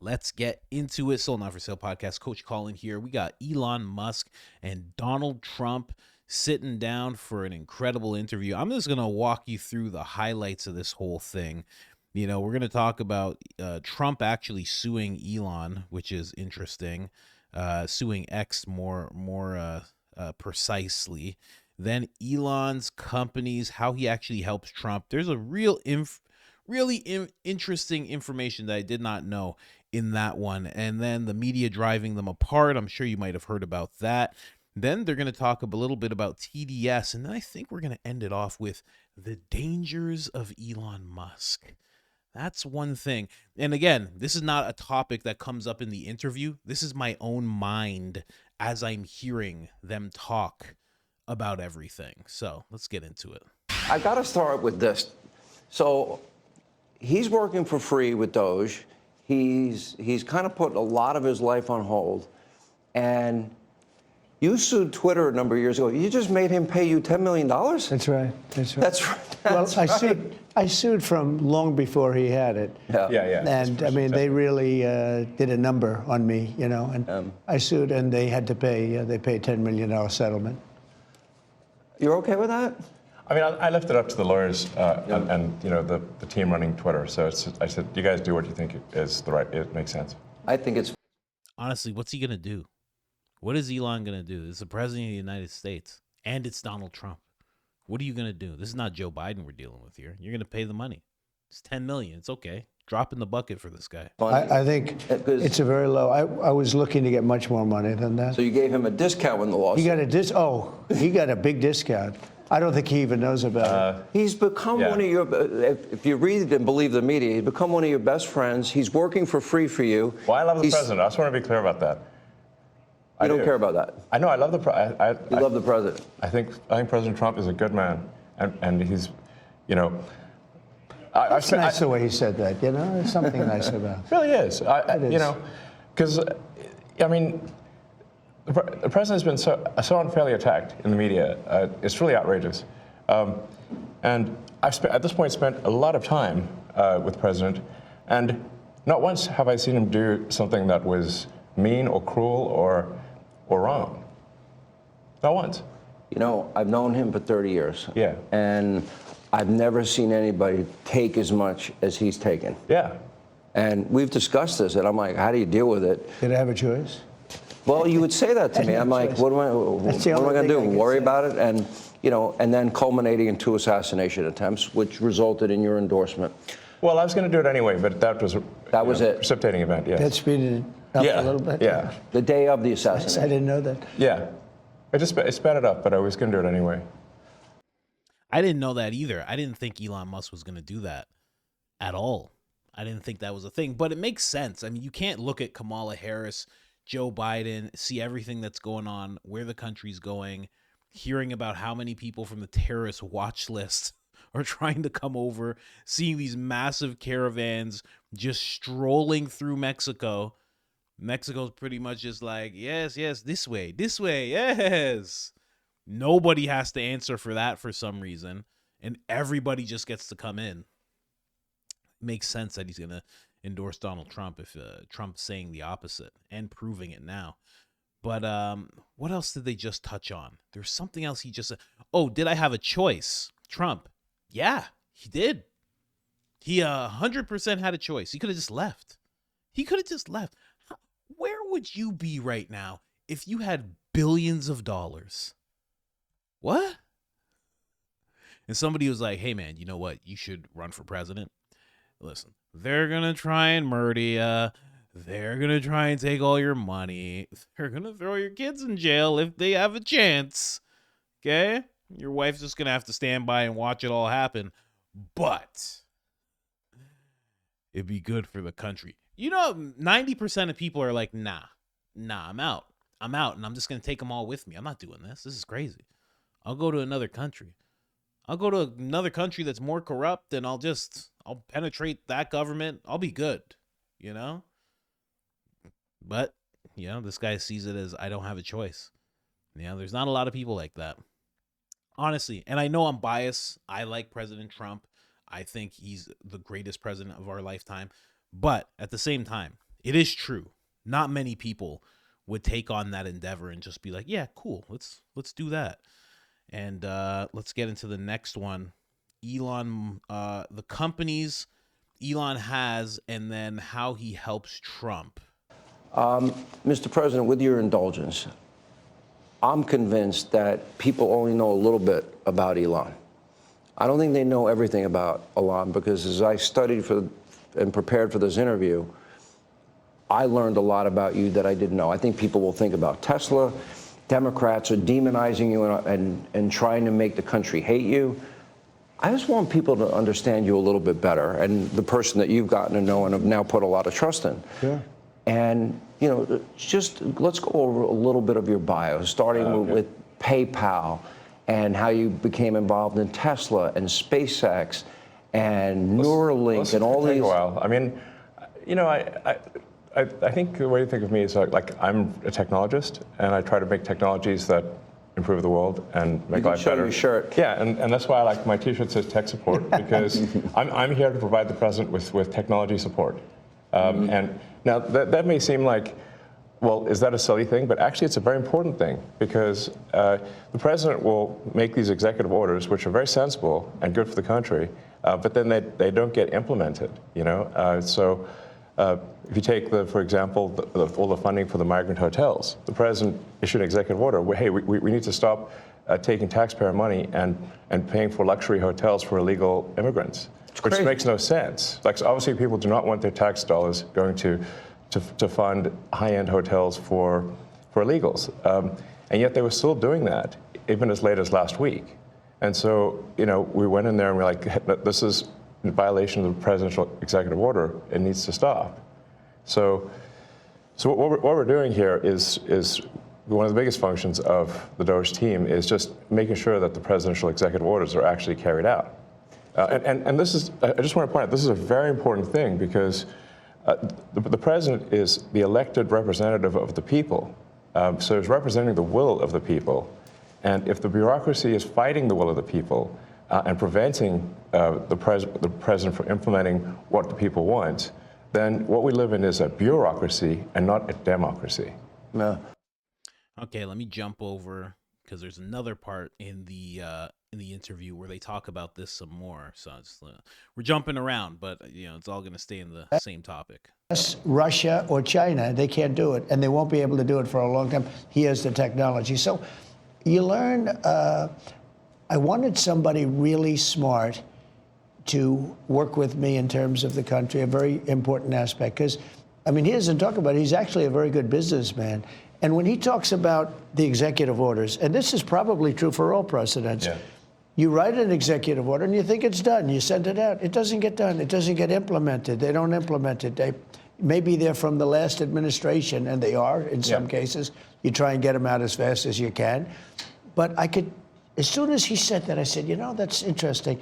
Let's get into it. Sold Not For Sale podcast. Coach Colin here. We got Elon Musk and Donald Trump sitting down for an incredible interview. I'm just going to walk you through the highlights of this whole thing. You know, we're going to talk about Trump actually suing Elon, which is interesting, suing X more precisely. Then Elon's companies, how he actually helps Trump. There's a really interesting information that I did not know in that one. And then the media driving them apart. I'm sure you might have heard about that. Then they're going to talk a little bit about TDS. And then I think we're going to end it off with the dangers of Elon Musk. That's one thing. And again, this is not a topic that comes up in the interview. This is my own mind as I'm hearing them talk about everything. So let's get into it. I got to start with this. So he's working for free with Doge. He's kind of put a lot of his life on hold. And you sued Twitter a number of years ago. You just made him pay you $10 million? That's right. That's right. That's right. Well, I sued from long before he had it. Yeah. And I mean, they really did a number on me, you know. And I sued, and they had to pay. They paid $10 million settlement. You're okay with that? I mean, I left it up to the lawyers and you know the team running Twitter. So I said, you guys do what you think is the right. It makes sense. I think it's. Honestly, what's he going to do? What is Elon going to do? It's the president of the United States, and it's Donald Trump. What are you going to do? This is not Joe Biden we're dealing with here. You're going to pay the money. It's $10 million. It's okay. Drop in the bucket for this guy. I think it's a very low. I was looking to get much more money than that. So you gave him a discount in the lawsuit. He got a big discount. I don't think he even knows about it. He's become one of your, if you read and believe the media, he's become one of your best friends. He's working for free for you. Well, I love the president. I just want to be clear about that. You don't care about that. I know. I love the president. You love the president. I think President Trump is a good man, and he's, you know. It's nice the way he said that. You know, there's something nice about it. It really is. You know, because I mean, the president has been so unfairly attacked in the media. It's really outrageous. And I've at this point spent a lot of time with the president, and not once have I seen him do something that was mean or cruel or wrong. Not once. You know, I've known him for 30 years. Yeah. And I've never seen anybody take as much as he's taken. Yeah. And we've discussed this, and I'm like, how do you deal with it? Did I have a choice? Well, you would say that to me. I'm like, what am I going to do? Worry about it? And, you know, and then culminating in 2 assassination attempts, which resulted in your endorsement. Well, I was going to do it anyway, but that was it. Precipitating event. Yeah. That speeded it up a little bit. Yeah. The day of the assassination. I didn't know that. Yeah. It sped it up, but I was going to do it anyway. I didn't know that either. I didn't think Elon Musk was going to do that at all. I didn't think that was a thing, but it makes sense. I mean, you can't look at Kamala Harris, Joe Biden, see everything that's going on, where the country's going, hearing about how many people from the terrorist watch list are trying to come over, seeing these massive caravans just strolling through Mexico. Mexico's pretty much just like, yes, this way, yes. Nobody has to answer for that for some reason, and everybody just gets to come in. Makes sense that he's going to endorse Donald Trump if Trump's saying the opposite and proving it now. But what else did they just touch on? There's something else he just said. Oh, did I have a choice? Trump. Yeah, he did. He 100% had a choice. He could have just left. Where would you be right now if you had billions of dollars? What? And somebody was like, hey, man, you know what? You should run for president. Listen, they're going to try and murder you. They're going to try and take all your money. They're going to throw your kids in jail if they have a chance. Okay? Your wife's just going to have to stand by and watch it all happen. But it'd be good for the country. You know, 90% of people are like, nah, I'm out. And I'm just going to take them all with me. I'm not doing this. This is crazy. I'll go to another country. I'll go to another country that's more corrupt, and I'll penetrate that government. I'll be good, you know? But, you know, this guy sees it as I don't have a choice. You know, there's not a lot of people like that. Honestly, and I know I'm biased. I like President Trump. I think he's the greatest president of our lifetime. But at the same time, it is true. Not many people would take on that endeavor and just be like, yeah, cool, let's do that. And let's get into the next one. Elon, the companies Elon has, and then how he helps Trump. Mr. President, with your indulgence, I'm convinced that people only know a little bit about Elon. I don't think they know everything about Elon, because as I studied and prepared for this interview, I learned a lot about you that I didn't know. I think people will think about Tesla. Democrats are demonizing you and trying to make the country hate you. I just want people to understand you a little bit better, and the person that you've gotten to know and have now put a lot of trust in. Yeah. And, you know, just let's go over a little bit of your bio, starting with PayPal and how you became involved in Tesla and SpaceX and Neuralink and all these. Take a while. I mean, you know, I think the way to think of me is like I'm a technologist, and I try to make technologies that improve the world and make life better. Your shirt. Yeah, and that's why I like my T-shirt says tech support, because I'm here to provide the president with technology support. And now that may seem like, well, is that a silly thing? But actually, it's a very important thing, because the president will make these executive orders, which are very sensible and good for the country, but then they don't get implemented. You know, so. If you take, for example, all the funding for the migrant hotels, the president issued an executive order where, hey, we need to stop taking taxpayer money and paying for luxury hotels for illegal immigrants, which makes no sense. Like, so obviously, people do not want their tax dollars going to fund high-end hotels for illegals, and yet they were still doing that even as late as last week. And so, you know, we went in there and we're like, this is in violation of the presidential executive order. It needs to stop. So what we're doing here is one of the biggest functions of the DOGE team is just making sure that the presidential executive orders are actually carried out. And this is, I just want to point out, this is a very important thing, because the president is the elected representative of the people. So he's representing the will of the people. And if the bureaucracy is fighting the will of the people, and preventing the president from implementing what the people want, then what we live in is a bureaucracy and not a democracy. No. Okay, let me jump over, because there's another part in the interview where they talk about this some more. So we're jumping around, but you know, it's all going to stay in the same topic. Russia or China, they can't do it, and they won't be able to do it for a long time. He has the technology. So you learn. I wanted somebody really smart to work with me in terms of the country, a very important aspect. Because, I mean, he doesn't talk about it. He's actually a very good businessman. And when he talks about the executive orders, and this is probably true for all presidents, you write an executive order and you think it's done. You send it out. It doesn't get done. It doesn't get implemented. They don't implement it. Maybe they're from the last administration, and they are in some cases. You try and get them out as fast as you can. But as soon as he said that, I said, you know, that's interesting.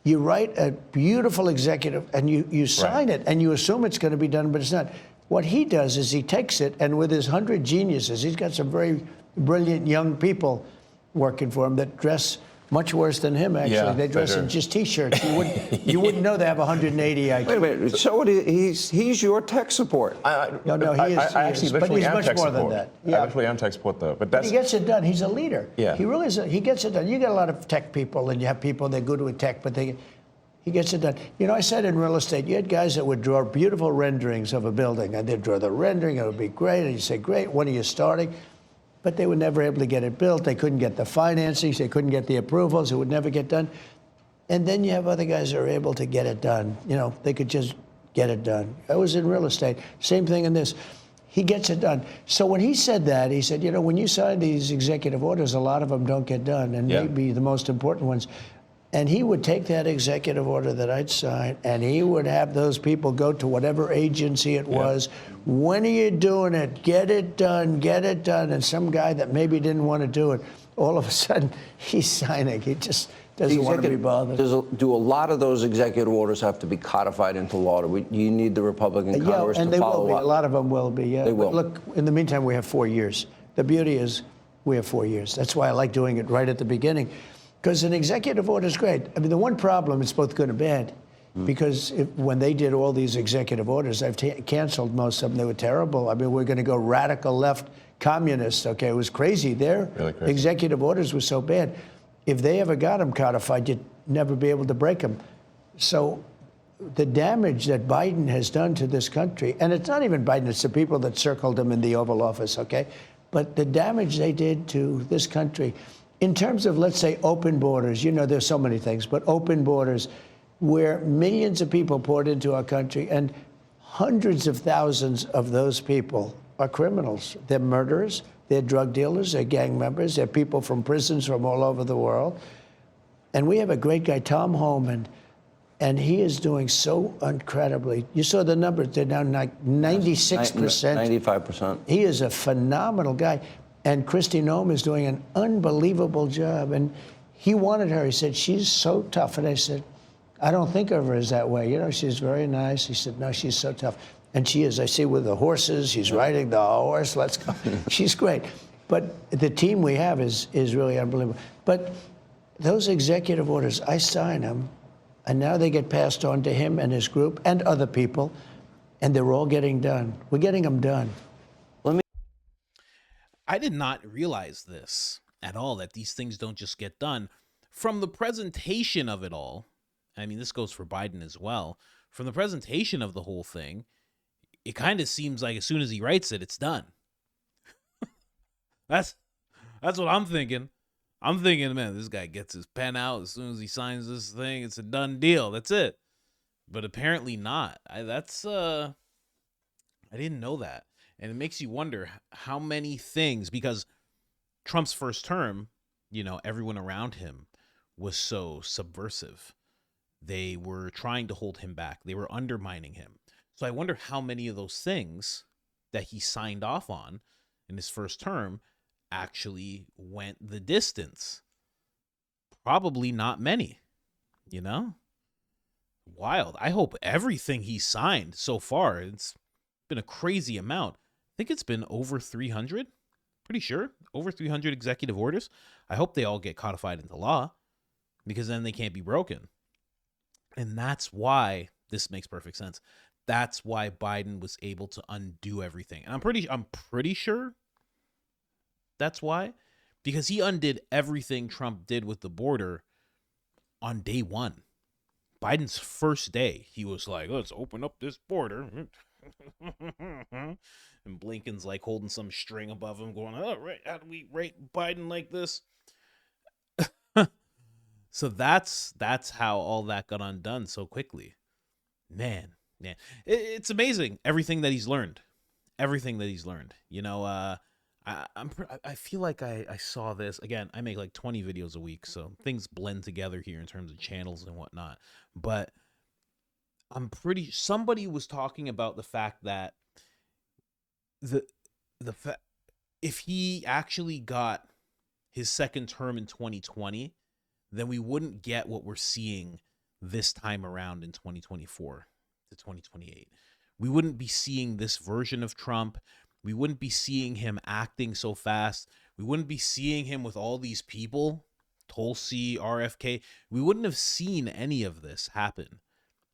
You write a beautiful executive, and you sign it, and you assume it's going to be done, but it's not. What he does is he takes it, and with his 100 geniuses, he's got some very brilliant young people working for him that dress much worse than him, actually. Yeah, they dress in just T-shirts. You wouldn't know they have 180 IQ. Wait a minute. So he's your tech support. No, he is. I actually but he's am much tech more support. than that. I actually am tech support, though. But He gets it done. He's a leader. Yeah. He really is. He gets it done. You get a lot of tech people, and you have people that are good with tech, but he gets it done. You know, I said in real estate, you had guys that would draw beautiful renderings of a building, and they'd draw the rendering. It would be great, and you say, great, when are you starting? But they were never able to get it built. They couldn't get the financing. They couldn't get the approvals. It would never get done. And then you have other guys that are able to get it done. You know, they could just get it done. I was in real estate. Same thing in this. He gets it done. So when he said that, he said, you know, when you sign these executive orders, a lot of them don't get done, and maybe the most important ones. And he would take that executive order that I'd sign, and he would have those people go to whatever agency it was. When are you doing it? Get it done, get it done. And some guy that maybe didn't want to do it, all of a sudden, he's signing. He just doesn't want to be bothered. Do a lot of those executive orders have to be codified into law? Do you need the Republican Congress and to they follow will be. up? A lot of them will be, They will. But look, in the meantime, we have 4 years. The beauty is we have 4 years. That's why I like doing it right at the beginning. Because an executive order is great. I mean, the one problem, it's both good and bad. Because when they did all these executive orders, I've canceled most of them. They were terrible. I mean, we're going to go radical left communists. Okay, it was crazy. Their Really crazy. executive orders were so bad. If they ever got them codified, you'd never be able to break them. So the damage that Biden has done to this country, and it's not even Biden, it's the people that circled him in the Oval Office, okay? But the damage they did to this country, in terms of, let's say, open borders, you know, there's so many things, but open borders where millions of people poured into our country, and hundreds of thousands of those people are criminals. They're murderers, they're drug dealers, they're gang members, they're people from prisons from all over the world. And we have a great guy, Tom Homan, and he is doing so incredibly. You saw the numbers, they're down like 96%. 95%. He is a phenomenal guy. And Kristi Noem is doing an unbelievable job. And he wanted her. He said, she's so tough. And I said, I don't think of her as that way. You know, she's very nice. He said, no, she's so tough. And she is. I see with the horses, she's riding the horse. Let's go. She's great. But the team we have is really unbelievable. But those executive orders, I sign them. And now they get passed on to him and his group and other people, and they're all getting done. We're getting them done. I did not realize this at all, that these things don't just get done. From the presentation of it all, I mean, this goes for Biden as well. From the presentation of the whole thing, it kind of seems like as soon as he writes it, it's done. That's what I'm thinking. I'm thinking, man, this guy gets his pen out as soon as he signs this thing. It's a done deal. That's it. But apparently not. I didn't know that. And it makes you wonder how many things, because Trump's first term, you know, everyone around him was so subversive. They were trying to hold him back. They were undermining him. So I wonder how many of those things that he signed off on in his first term actually went the distance. Probably not many, you know? Wild. I hope everything he signed so far, it's been a crazy amount. I think it's been over 300. Pretty sure. Over 300 executive orders. I hope they all get codified into law, because then they can't be broken. And that's why this makes perfect sense. That's why Biden was able to undo everything. And I'm pretty sure that's why, because he undid everything Trump did with the border on day one. Biden's first day, he was like, let's open up this border. And Blinken's like holding some string above him going, oh, right, how do we rate Biden like this? So that's how all that got undone so quickly. Man, it's amazing everything that he's learned. You know, I feel like I saw this again. I make like 20 videos a week, so things blend together here in terms of channels and whatnot. But somebody was talking about the fact that if he actually got his second term in 2020, then we wouldn't get what we're seeing this time around in 2024 to 2028. We wouldn't be seeing this version of Trump. We wouldn't be seeing him acting so fast. We wouldn't be seeing him with all these people, Tulsi, RFK. We wouldn't have seen any of this happen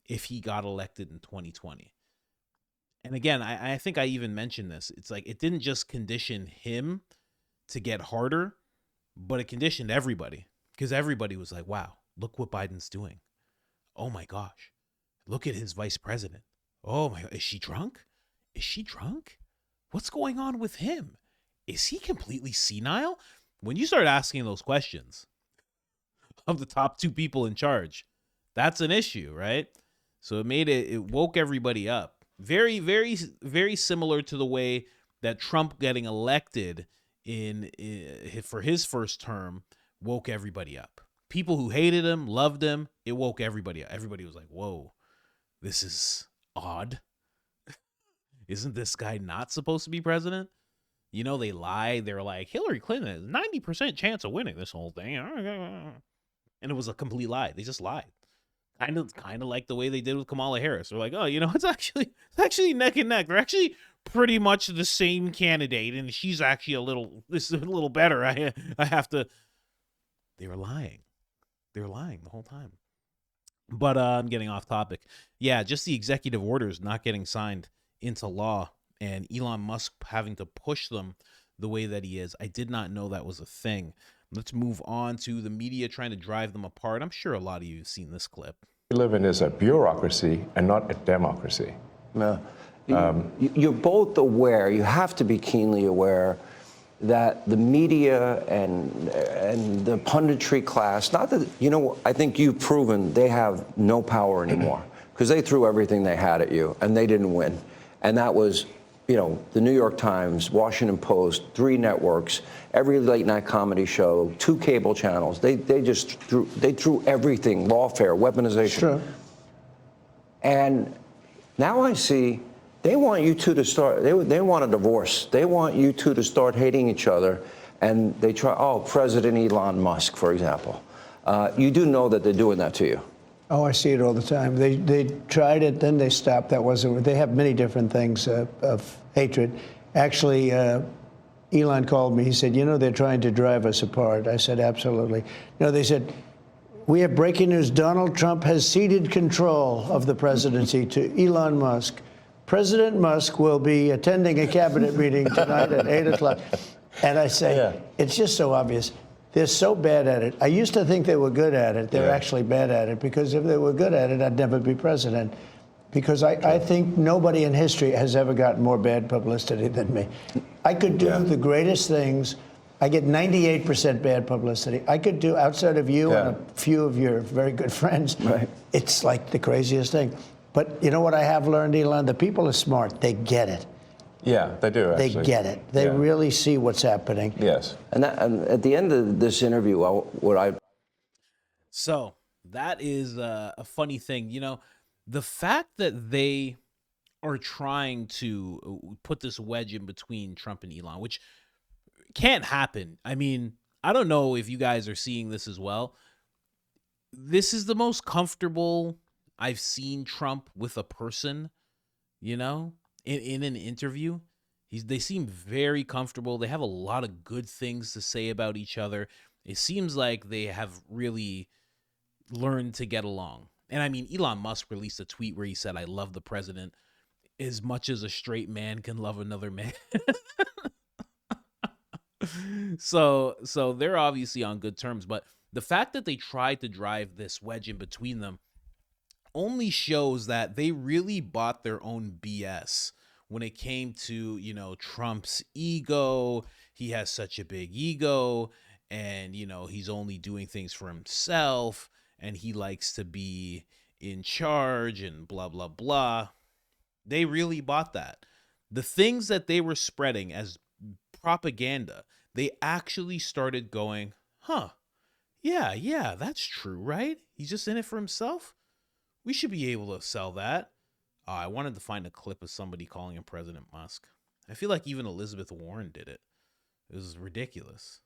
if he got elected in 2020. And again, I think I even mentioned this. It's like it didn't just condition him to get harder, but it conditioned everybody, because everybody was like, wow, look what Biden's doing. Oh my gosh, look at his vice president. Oh my God, is she drunk? What's going on with him? Is he completely senile? When you start asking those questions of the top two people in charge, that's an issue, right? So it woke everybody up. Very, very, very similar to the way that Trump getting elected for his first term woke everybody up. People who hated him, loved him, it woke everybody up. Everybody was like, whoa, this is odd. Isn't this guy not supposed to be president? You know, they lied. They were like, Hillary Clinton has 90% chance of winning this whole thing. And it was a complete lie. They just lied. Kind of like the way they did with Kamala Harris. They're like, oh, you know, it's actually neck and neck. They're actually pretty much the same candidate, and she's actually a little better. I have to. They were lying. They were lying the whole time. But I'm getting off topic. Yeah, just the executive orders not getting signed into law and Elon Musk having to push them the way that he is. I did not know that was a thing. Let's move on to the media trying to drive them apart. I'm sure a lot of you have seen this clip. We live in is a bureaucracy and not a democracy. No. You're both aware, you have to be keenly aware that the media and the punditry class, not that, I think you've proven they have no power anymore because they threw everything they had at you and they didn't win. And that was, the New York Times, Washington Post, 3 networks, every late night comedy show, 2 cable channels. They threw everything, lawfare, weaponization. Sure. And now I see they want you two to start, they want a divorce. They want you two to start hating each other. And they try, President Elon Musk, for example. You do know that they're doing that to you. Oh, I see it all the time. They tried it, then they stopped. That wasn't. They have many different things of hatred. Actually, Elon called me. He said, they're trying to drive us apart. I said, absolutely. They said, we have breaking news. Donald Trump has ceded control of the presidency to Elon Musk. President Musk will be attending a cabinet meeting tonight at 8 o'clock. And I say, It's just so obvious. They're so bad at it. I used to think they were good at it. They're actually bad at it, because if they were good at it, I'd never be president. Because I think nobody in history has ever gotten more bad publicity than me. I could do the greatest things. I get 98% bad publicity. I could do, outside of you and a few of your very good friends, it's like the craziest thing. But you know what I have learned, Elon? The people are smart. They get it. Yeah, they do, actually. They get it. They really see what's happening. Yes. And at the end of this interview, So that is a funny thing. The fact that they are trying to put this wedge in between Trump and Elon, which can't happen. I mean, I don't know if you guys are seeing this as well. This is the most comfortable I've seen Trump with a person, in an interview. They seem very comfortable. They have a lot of good things to say about each other. It seems like they have really learned to get along. And I mean, Elon Musk released a tweet where he said, I love the president as much as a straight man can love another man. So they're obviously on good terms, but the fact that they tried to drive this wedge in between them only shows that they really bought their own BS when it came to, Trump's ego. He has such a big ego, and, he's only doing things for himself, and he likes to be in charge and blah, blah, blah. They really bought that. The things that they were spreading as propaganda, they actually started going, yeah, that's true, right? He's just in it for himself. We should be able to sell that. I wanted to find a clip of somebody calling him President Musk. I feel like even Elizabeth Warren did it. It was ridiculous.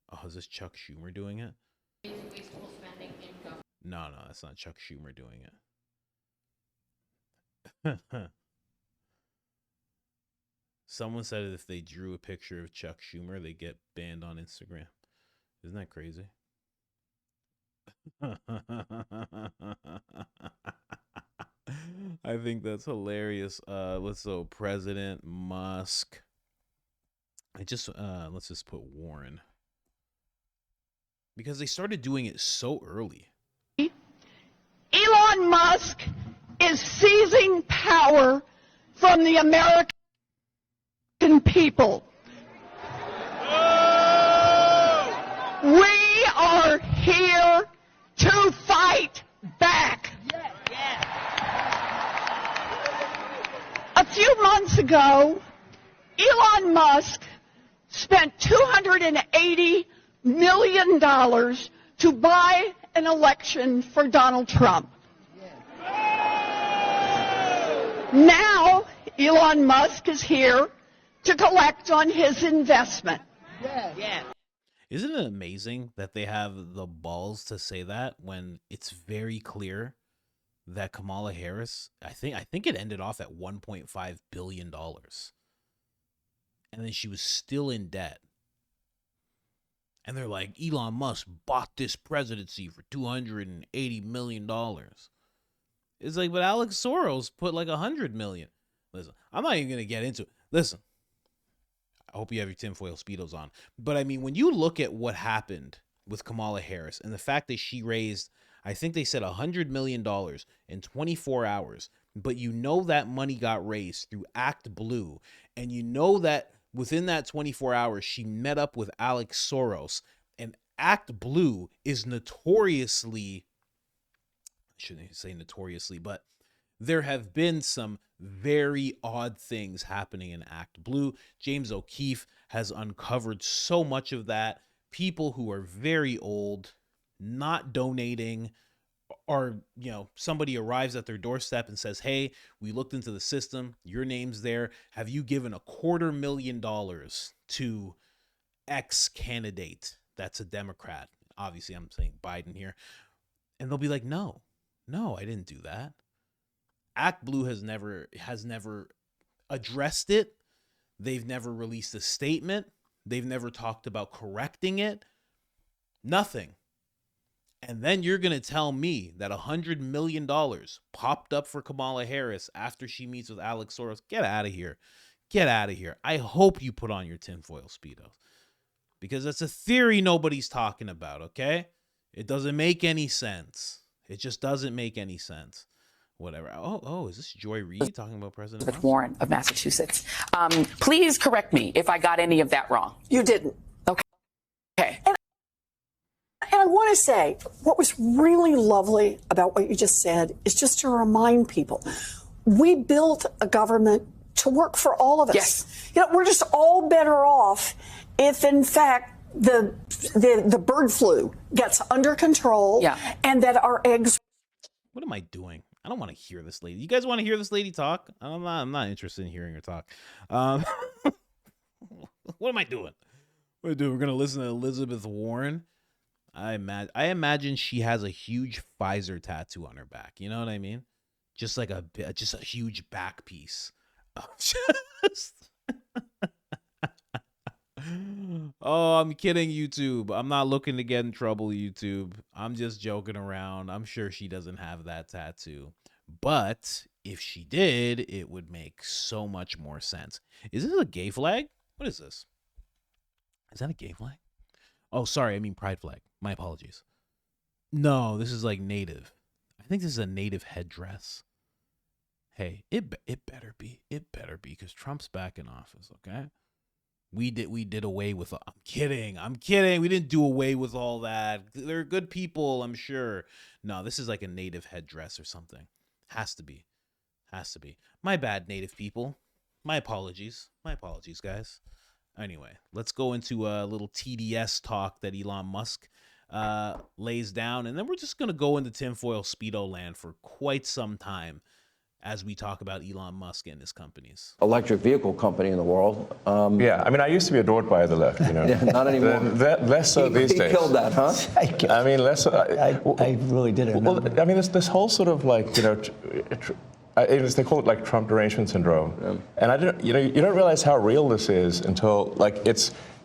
Oh, is this Chuck Schumer doing it? No, that's not Chuck Schumer doing it. Someone said if they drew a picture of Chuck Schumer, they get banned on Instagram. Isn't that crazy? I think that's hilarious. President Musk. Let's just put Warren, because they started doing it so early. Elon Musk is seizing power from the American people. We are here to fight back. A few months ago, Elon Musk spent $280 million to buy an election for Donald Trump. Now, Elon Musk is here to collect on his investment. Isn't it amazing that they have the balls to say that when it's very clear that Kamala Harris, I think it ended off at $1.5 billion. And then she was still in debt. And they're like, Elon Musk bought this presidency for $280 million. It's like, but Alex Soros put like $100 million. Listen, I'm not even going to get into it. Listen, I hope you have your tinfoil Speedos on. But I mean, when you look at what happened with Kamala Harris and the fact that she raised, I think they said $100 million in 24 hours, but you know that money got raised through Act Blue, and you know that within that 24 hours, she met up with Alex Soros, and Act Blue is notoriously, I shouldn't say notoriously, but there have been some very odd things happening in Act Blue. James O'Keefe has uncovered so much of that. People who are very old, not donating, or, you know, somebody arrives at their doorstep and says, hey, we looked into the system, your name's there. Have you given $250,000 to X candidate that's a Democrat? Obviously, I'm saying Biden here. And they'll be like, no, I didn't do that. Act Blue has never addressed it. They've never released a statement. They've never talked about correcting it. Nothing. And then you're going to tell me that $100 million popped up for Kamala Harris after she meets with Alex Soros. Get out of here. Get out of here. I hope you put on your tinfoil Speedos, because that's a theory nobody's talking about, okay? It doesn't make any sense. It just doesn't make any sense. Whatever. Oh, is this Joy Reid talking about President Musk? Warren of Massachusetts. Please correct me if I got any of that wrong. You didn't. Okay. And I want to say, what was really lovely about what you just said is just to remind people, we built a government to work for all of us. Yes. You know, we're just all better off if, in fact, the bird flu gets under control, and that our eggs. What am I doing? I don't want to hear this lady. You guys want to hear this lady talk? I'm not interested in hearing her talk. What am I doing? We're going to listen to Elizabeth Warren. I imagine she has a huge Pfizer tattoo on her back. You know what I mean? Just like a huge back piece. Oh, I'm kidding, YouTube. I'm not looking to get in trouble, YouTube. I'm just joking around. I'm sure she doesn't have that tattoo. But if she did, it would make so much more sense. Is this a gay flag? What is this? Is that a gay flag? Oh, sorry. I mean pride flag. My apologies. No, this is like native. I think this is a native headdress. Hey, it better be. It better be, because Trump's back in office, okay? We did away with. I'm kidding. We didn't do away with all that. They're good people, I'm sure. No, this is like a native headdress or something. Has to be. My bad, native people. My apologies, guys. Anyway, let's go into a little TDS talk that Elon Musk lays down, and then we're just gonna go into tinfoil Speedo land for quite some time as we talk about Elon Musk and his companies. Electric vehicle company in the world. Yeah, I mean, I used to be adored by the left, you know. Yeah, not anymore. Less so these days. He killed that, huh? I mean, less. I really didn't know. Well, I mean, this whole sort of like, you know, they call it like Trump derangement syndrome, and I didn't, you know, you don't realize how real this is until like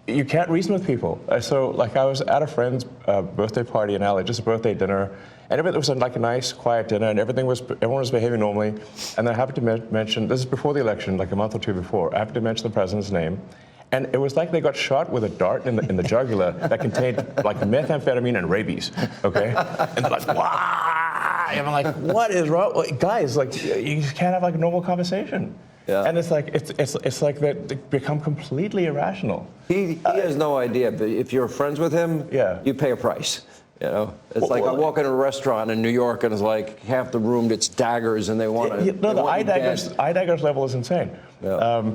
you can't reason with people. So like I was at a friend's birthday party in LA, just a birthday dinner, and it was like a nice, quiet dinner, and everyone was behaving normally. And then I happened to mention, this is before the election, like a month or two before, I happened to mention the president's name. And it was like they got shot with a dart in the jugular that contained like methamphetamine and rabies, okay? And they're like, wow! And I'm like, what is wrong? Like, guys, like, you can't have like a normal conversation. Yeah. And it's like they become completely irrational. He has no idea, but if you're friends with him, you pay a price. You know, it's like I walk in a restaurant in New York and it's like half the room gets daggers and they want to. No, the eye daggers level is insane. Yeah.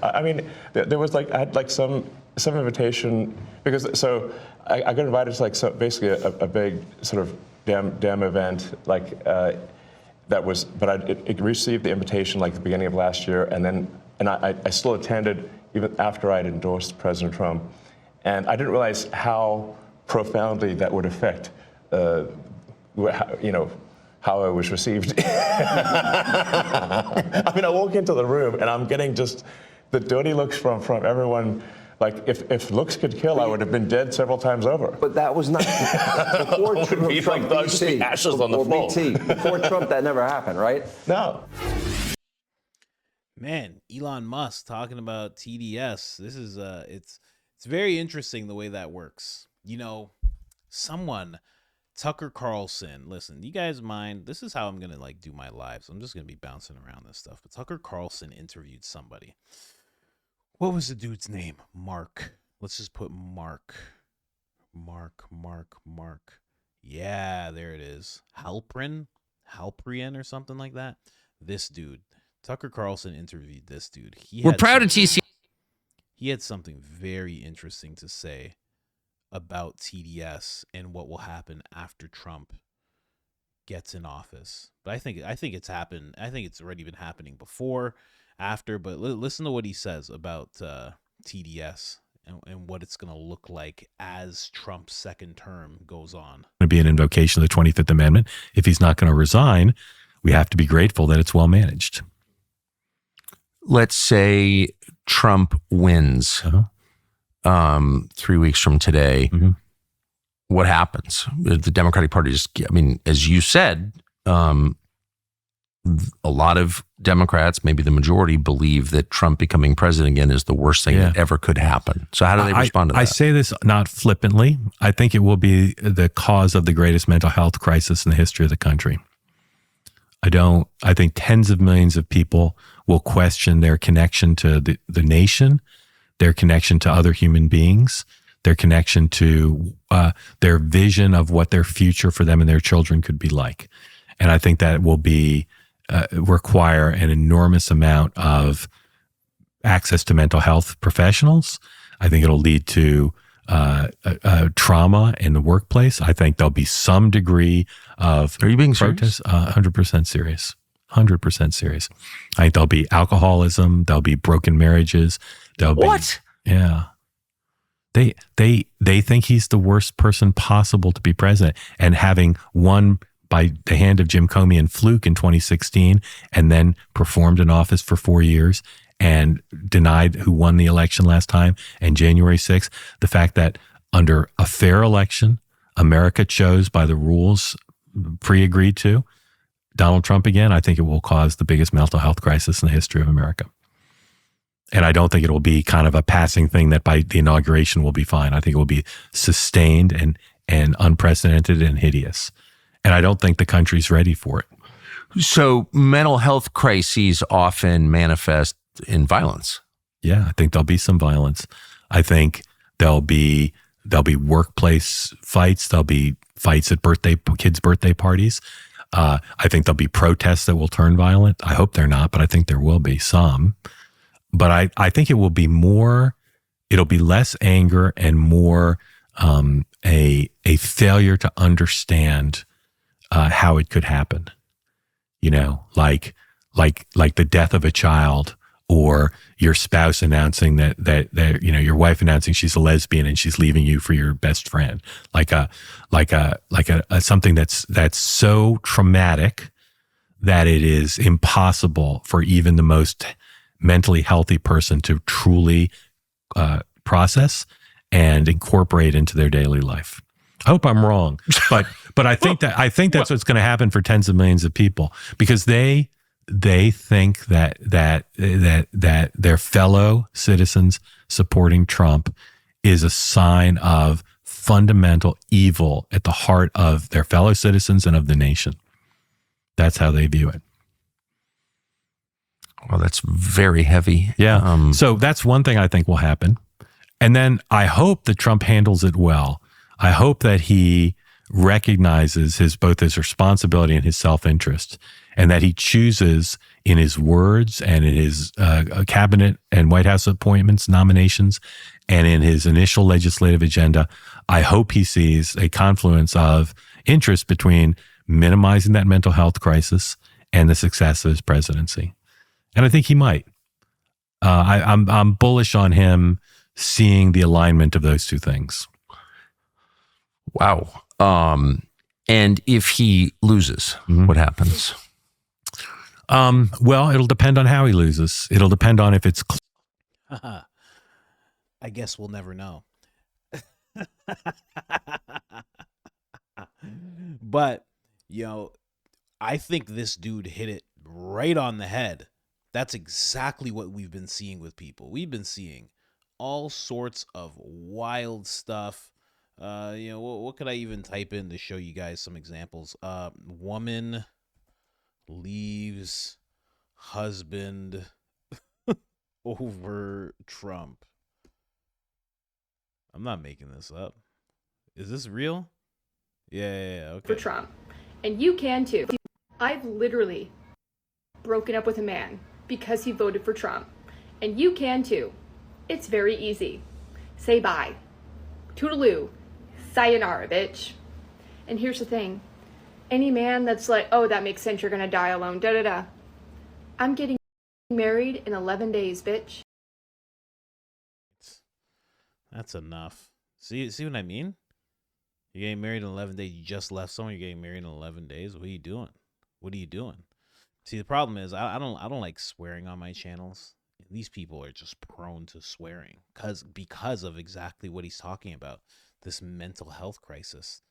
I mean, there was like I had like some invitation because so I got invited to like basically a big sort of damn event like that was, but it received the invitation like the beginning of last year, and I still attended even after I'd endorsed President Trump. And I didn't realize how profoundly that would affect, you know, how I was received. I mean, I walk into the room and I'm getting just the dirty looks from everyone Like, if looks could kill, I would have been dead several times over. But that was not before Trump. Be like, there'd just be ashes on the floor. Before Trump, that never happened, right? No. Man, Elon Musk talking about TDS. This is it's very interesting the way that works. You know, Tucker Carlson. Listen, do you guys mind? This is how I'm gonna do my live. So I'm just gonna be bouncing around this stuff. But Tucker Carlson interviewed somebody. What was the dude's name? Mark. Let's just put Mark. Mark. Yeah, there it is. Halprin or something like that. This dude. Tucker Carlson interviewed this dude. We're proud of TC. He had something very interesting to say about TDS and what will happen after Trump gets in office. But I think it's happened. I think it's already been happening before, after. But listen to what he says about TDS and what it's going to look like as Trump's second term goes on. Going to be an invocation of the 25th Amendment. If he's not going to resign, we have to be grateful that it's well managed. Let's say Trump wins 3 weeks from today. Mm-hmm. What happens? The Democratic Party as you said, a lot of Democrats, maybe the majority, believe that Trump becoming president again is the worst thing that ever could happen. So how do they respond to that? I say this not flippantly. I think it will be the cause of the greatest mental health crisis in the history of the country. I think tens of millions of people will question their connection to the nation, their connection to other human beings, their connection to their vision of what their future for them and their children could be like. And I think that will be require an enormous amount of access to mental health professionals. I think it'll lead to trauma in the workplace. I think there'll be some degree of Are you being protest. serious? 100% serious. 100% serious. I think there'll be alcoholism. There'll be broken marriages. There'll What? Be, yeah. They think he's the worst person possible to be president, and having won by the hand of Jim Comey and Fluke in 2016, and then performed in office for 4 years and denied who won the election last time, and January 6th, the fact that under a fair election, America chose by the rules pre-agreed to Donald Trump again, I think it will cause the biggest mental health crisis in the history of America. And I don't think it will be kind of a passing thing that by the inauguration will be fine. I think it will be sustained and unprecedented and hideous. And I don't think the country's ready for it. So mental health crises often manifest in violence. Yeah, I think there'll be some violence. I think there'll be workplace fights. There'll be fights at kids' birthday parties. I think there'll be protests that will turn violent. I hope they're not, but I think there will be some. But I think it will be it'll be less anger and more a failure to understand how it could happen. You know, like the death of a child, or your spouse announcing that your wife announcing she's a lesbian and she's leaving you for your best friend, like a something that's so traumatic that it is impossible for even the most mentally healthy person to truly process and incorporate into their daily life. I hope I'm wrong, but I think that's what's going to happen for tens of millions of people, because they think that their fellow citizens supporting Trump is a sign of fundamental evil at the heart of their fellow citizens and of the nation. That's how they view it. Well, that's very heavy. Yeah. So that's one thing I think will happen. And then I hope that Trump handles it well. I hope that he recognizes both his responsibility and his self-interest, and that he chooses in his words and in his cabinet and White House appointments, nominations, and in his initial legislative agenda. I hope he sees a confluence of interest between minimizing that mental health crisis and the success of his presidency. And I think he might. I'm bullish on him seeing the alignment of those two things. Wow. And if he loses, what happens? Well, it'll depend on how he loses. It'll depend on if it's. I I guess we'll never know. But, I think this dude hit it right on the head. That's exactly what we've been seeing with people. We've been seeing all sorts of wild stuff. What could I even type in to show you guys some examples? Woman leaves husband over Trump. I'm not making this up. Is this real? Yeah, okay. For Trump. And you can too. I've literally broken up with a man because he voted for Trump. And you can too. It's very easy. Say bye. Toodaloo. Sayonara, bitch. And here's the thing. Any man that's like, oh, that makes sense, you're gonna die alone, da-da-da. I'm getting married in 11 days, bitch. That's enough. See what I mean? You're getting married in 11 days. You just left someone. You're getting married in 11 days. What are you doing? What are you doing? See, the problem is I don't like swearing on my channels. These people are just prone to swearing because of exactly what he's talking about. This mental health crisis.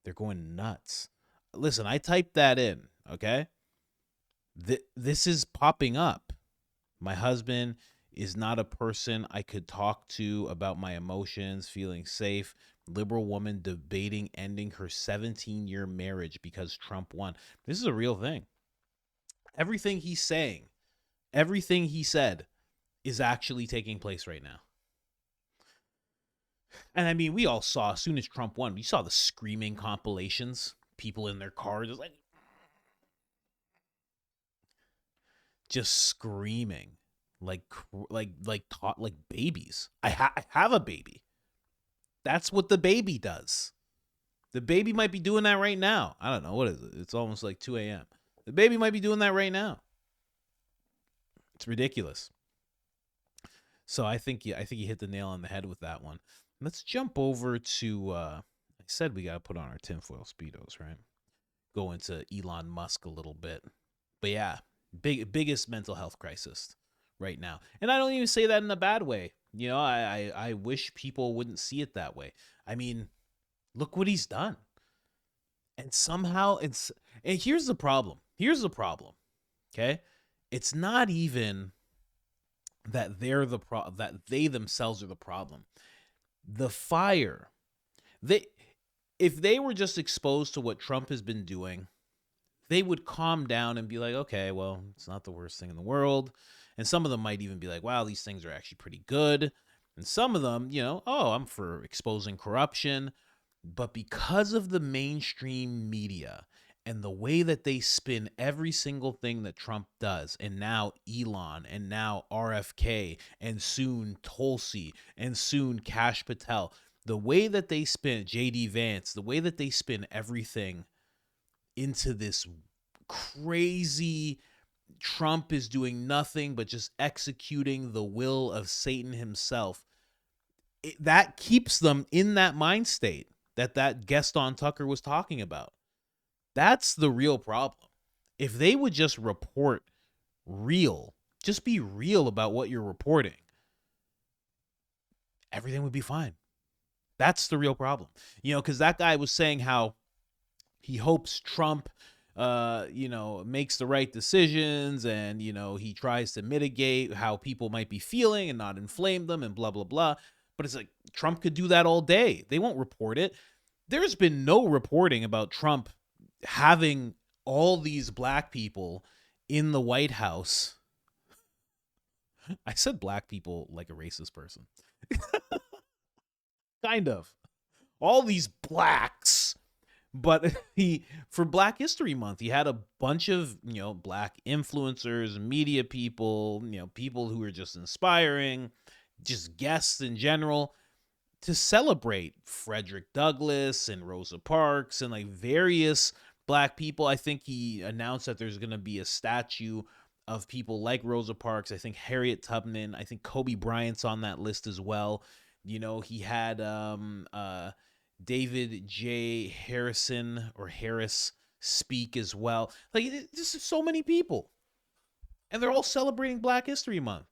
They're going nuts. Listen, I typed that in, okay? This is popping up. My husband is not a person I could talk to about my emotions, feeling safe. Liberal woman debating ending her 17-year marriage because Trump won. This is a real thing. Everything he's saying, everything he said is actually taking place right now. And I mean, we all saw, as soon as Trump won, we saw the screaming compilations. People in their cars just screaming like babies. I have a baby. That's what the baby does. The baby might be doing that right now. I don't know. What is it? It's almost like 2 a.m. The baby might be doing that right now. It's ridiculous. So I think you hit the nail on the head with that one. Let's jump over to, I said we got to put on our tinfoil Speedos, right? Go into Elon Musk a little bit. But yeah, biggest mental health crisis right now. And I don't even say that in a bad way. I wish people wouldn't see it that way. I mean, look what he's done. And somehow and here's the problem. Okay? It's not even that that they themselves are the problem. The fire. If they were just exposed to what Trump has been doing, they would calm down and be like, okay, well, it's not the worst thing in the world. And some of them might even be like, wow, these things are actually pretty good. And some of them, I'm for exposing corruption. But because of the mainstream media and the way that they spin every single thing that Trump does, and now Elon, and now RFK, and soon Tulsi, and soon Kash Patel, the way that they spin JD Vance, the way that they spin everything into this crazy Trump is doing nothing but just executing the will of Satan himself, that keeps them in that mind state that guest on Tucker was talking about. That's the real problem. If they would just report real, just be real about what you're reporting, everything would be fine. That's the real problem. Because that guy was saying how he hopes Trump makes the right decisions, and he tries to mitigate how people might be feeling and not inflame them and blah blah blah. But it's like Trump could do that all day. They won't report it. There's been no reporting about Trump having all these black people in the White House. I said black people like a racist person. Kind of. All these blacks. But for Black History Month, he had a bunch of, black influencers, media people, people who are just inspiring, just guests in general, to celebrate Frederick Douglass and Rosa Parks and like various black people. I think he announced that there's going to be a statue of people like Rosa Parks. I think Harriet Tubman. I think Kobe Bryant's on that list as well. He had David J. Harris speak as well. Like, this is so many people. And they're all celebrating Black History Month.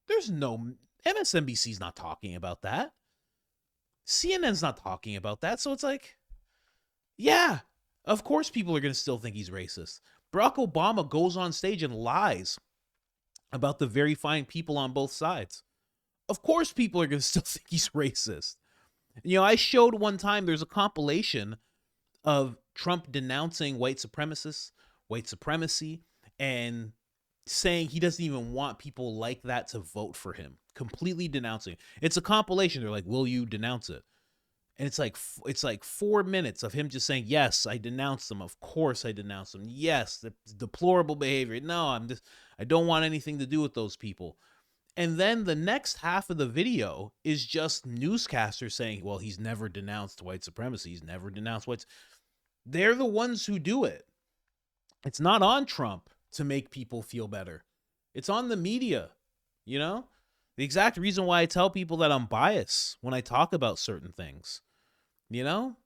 There's no, MSNBC's not talking about that. CNN's not talking about that. So it's like, yeah, of course people are going to still think he's racist. Barack Obama goes on stage and lies about the very fine people on both sides. Of course people are going to still think he's racist. You know, I showed one time there's a compilation of Trump denouncing white supremacists, white supremacy, and saying he doesn't even want people like that to vote for him. Completely denouncing. It's a compilation. They're like, will you denounce it? And it's like 4 minutes of him just saying, yes, I denounce them. Of course I denounce them. Yes, the deplorable behavior. No, I don't want anything to do with those people. And then the next half of the video is just newscasters saying, well, he's never denounced white supremacy. He's never denounced whites. They're the ones who do it. It's not on Trump to make people feel better. It's on the media, you know? The exact reason why I tell people that I'm biased when I talk about certain things, you know?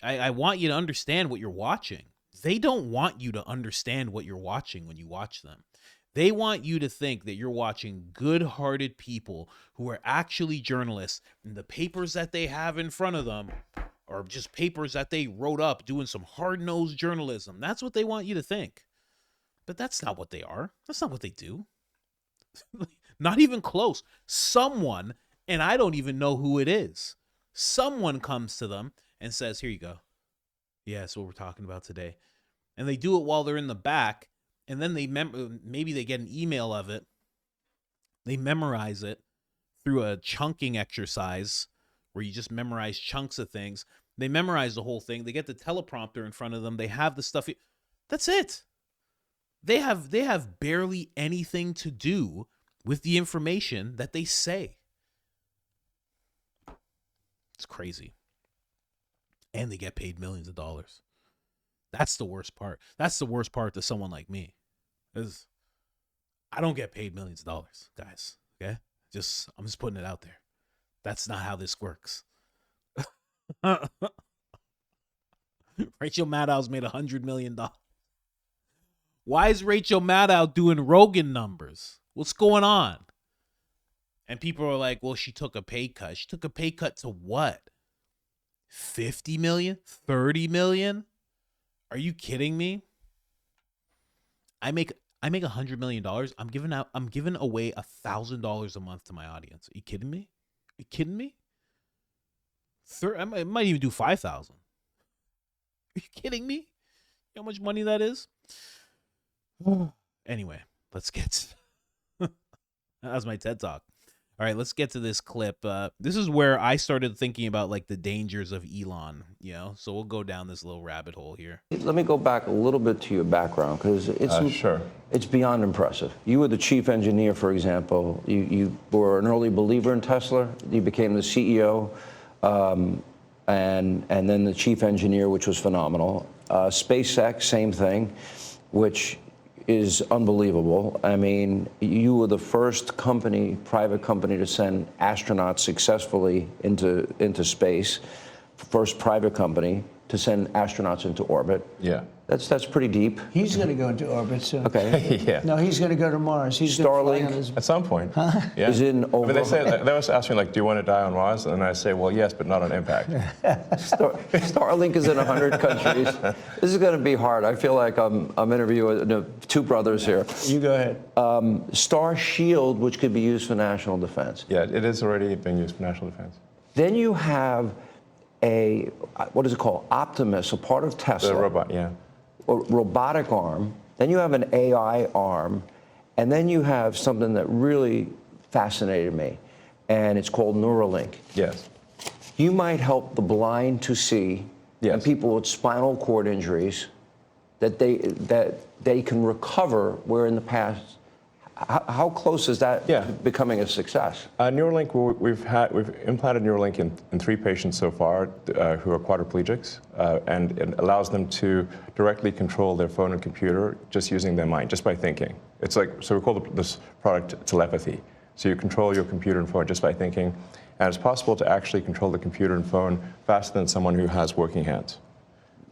I want you to understand what you're watching. They don't want you to understand what you're watching when you watch them. They want you to think that you're watching good-hearted people who are actually journalists, and the papers that they have in front of them are just papers that they wrote up doing some hard-nosed journalism. That's what they want you to think. But that's not what they are. That's not what they do. Not even close. Someone, and I don't even know who it is, someone comes to them and says, here you go. Yeah, that's what we're talking about today. And they do it while they're in the back, and then maybe they get an email of it. They memorize it through a chunking exercise where you just memorize chunks of things. They memorize the whole thing. They get the teleprompter in front of them. They have the stuff. That's it. They have barely anything to do with the information that they say. It's crazy. And they get paid millions of dollars. That's the worst part. That's the worst part to someone like me. Is I don't get paid millions of dollars, guys. Okay? I'm just putting it out there. That's not how this works. Rachel Maddow's made $100 million. Why is Rachel Maddow doing Rogan numbers? What's going on? And people are like, well, she took a pay cut. She took a pay cut to what? 50 million? 30 million? Are you kidding me? I make $100 million. I'm giving away $1,000 a month to my audience. Are you kidding me? Are you kidding me? I might even do 5,000. Are you kidding me? You know how much money that is? Anyway, let's get. That was my TED Talk. All right, let's get to this clip. This is where I started thinking about like the dangers of Elon, you know? So we'll go down this little rabbit hole here. Let me go back a little bit to your background, because it's beyond impressive. You were the chief engineer, for example. You were an early believer in Tesla. You became the CEO, and then the chief engineer, which was phenomenal. SpaceX, same thing, which is unbelievable. I mean, you were the first private company to send astronauts successfully into space, first private company to send astronauts into orbit. Yeah. That's pretty deep. He's going to go into orbit soon. Okay. Yeah. No, he's going to go to Mars. He's Starlink at some point. Huh? Yeah. is in over. I mean, they always ask me, like, do you want to die on Mars? And I say, well, yes, but not on impact. Starlink is in 100 countries. This is going to be hard. I feel like I'm interviewing two brothers here. You go ahead. Star Shield, which could be used for national defense. Yeah, it is already being used for national defense. Then you have what is it called? Optimus, a part of Tesla. The robot, yeah. A robotic arm. Then you have an AI arm. And then you have something that really fascinated me, and it's called Neuralink. Yes. You might help the blind to see, and people with spinal cord injuries, that they can recover, where in the past, how close is that becoming a success? Neuralink, we've implanted Neuralink in 3 patients so far who are quadriplegics, and it allows them to directly control their phone and computer just using their mind, just by thinking. It's like, so we call this product telepathy. So you control your computer and phone just by thinking, and it's possible to actually control the computer and phone faster than someone who has working hands.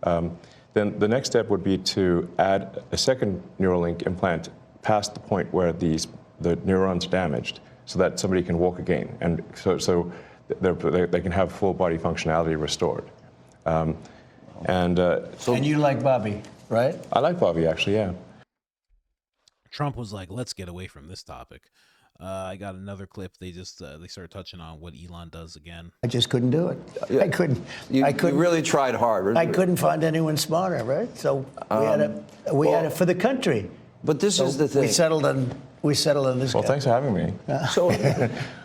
Then the next step would be to add a second Neuralink implant past the point where the neuron's damaged, so that somebody can walk again, and so they can have full body functionality restored. And you like Bobby, right? I like Bobby, actually, yeah. Trump was like, let's get away from this topic. I got another clip. They started touching on what Elon does again. I just couldn't do it. I couldn't. You really tried hard. I couldn't find anyone smarter, right? So we had it for the country. But this is the thing. We settled on this. Well, guy. thanks for having me. So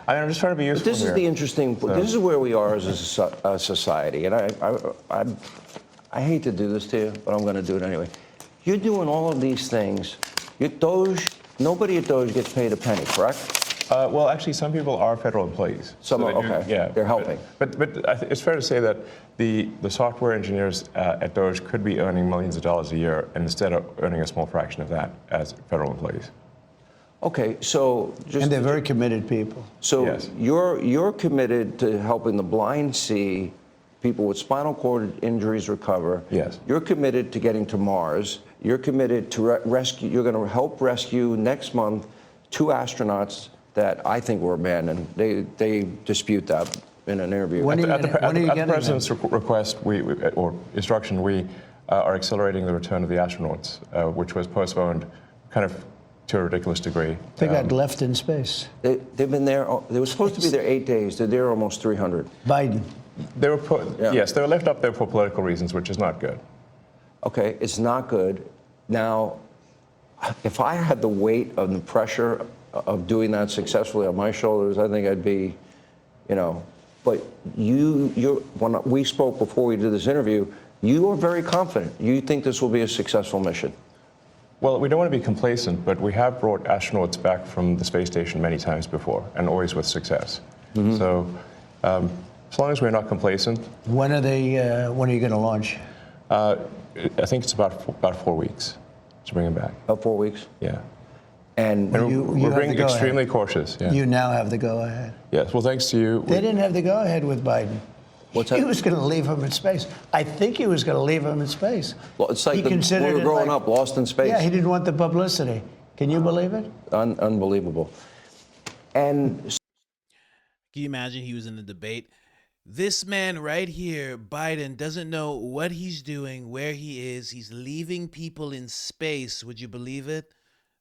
I'm just trying to be useful. But this is the interesting. This is where we are as a society, and I hate to do this to you, but I'm going to do it anyway. You're doing all of these things. Nobody at Doge gets paid a penny, correct? Well, actually, some people are federal employees. Some are, okay. Yeah, they're helping. But it's fair to say that the software engineers at Doge could be earning millions of dollars a year, and instead of earning a small fraction of that as federal employees. Okay, so and they're very committed people. So yes. you're committed to helping the blind see, people with spinal cord injuries recover. Yes. You're committed to getting to Mars. You're committed to rescue. You're going to help rescue next month 2 astronauts that I think were abandoned. They dispute that in an interview. At the president's request or instruction, we are accelerating the return of the astronauts, which was postponed kind of to a ridiculous degree. They got left in space. They've been there. They were supposed to be there 8 days. They're there almost 300. Biden. They were yes, they were left up there for political reasons, which is not good. Okay, it's not good. Now, if I had the weight of the pressure of doing that successfully on my shoulders, I think I'd be, But when we spoke before we did this interview, you are very confident. You think this will be a successful mission. Well, we don't want to be complacent, but we have brought astronauts back from the space station many times before, and always with success. Mm-hmm. So, as long as we're not complacent. When are you going to launch? I think it's about 4 weeks to bring them back. About 4 weeks? Yeah. And we're being extremely cautious. Yeah. You now have the go-ahead. Yes. Well, thanks to you. They didn't have the go-ahead with Biden. What's that? He was going to leave him in space. I think he was going to leave him in space. Well, it's like when we were growing up, lost in space. Yeah, he didn't want the publicity. Can you believe it? Unbelievable. And can you imagine he was in the debate? This man right here, Biden, doesn't know what he's doing, where he is. He's leaving people in space. Would you believe it?